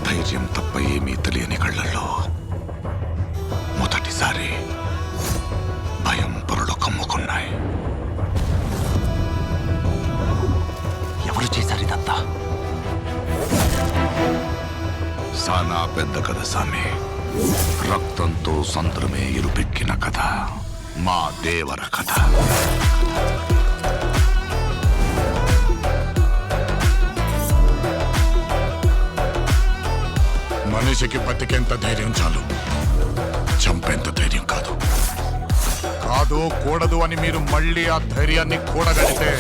ధైర్యం తప్ప ఏమీ తెలియని కళ్ళల్లో మొదటిసారి భయం పొరలు కమ్ముకున్నాయి. ఎవరు చేశారు ఇదంతా? సానా పెద్ద కథ సామి. రక్తంతో సంద్రమే ఇరుపెక్కిన కథ. మా దేవర కథ. మనిషికి బతికేంత ధైర్యం చాలు, చంపేంత ధైర్యం కాదు. కాదు కూడదు అని మీరు మళ్ళీ ఆ ధైర్యాన్ని కూడగలితే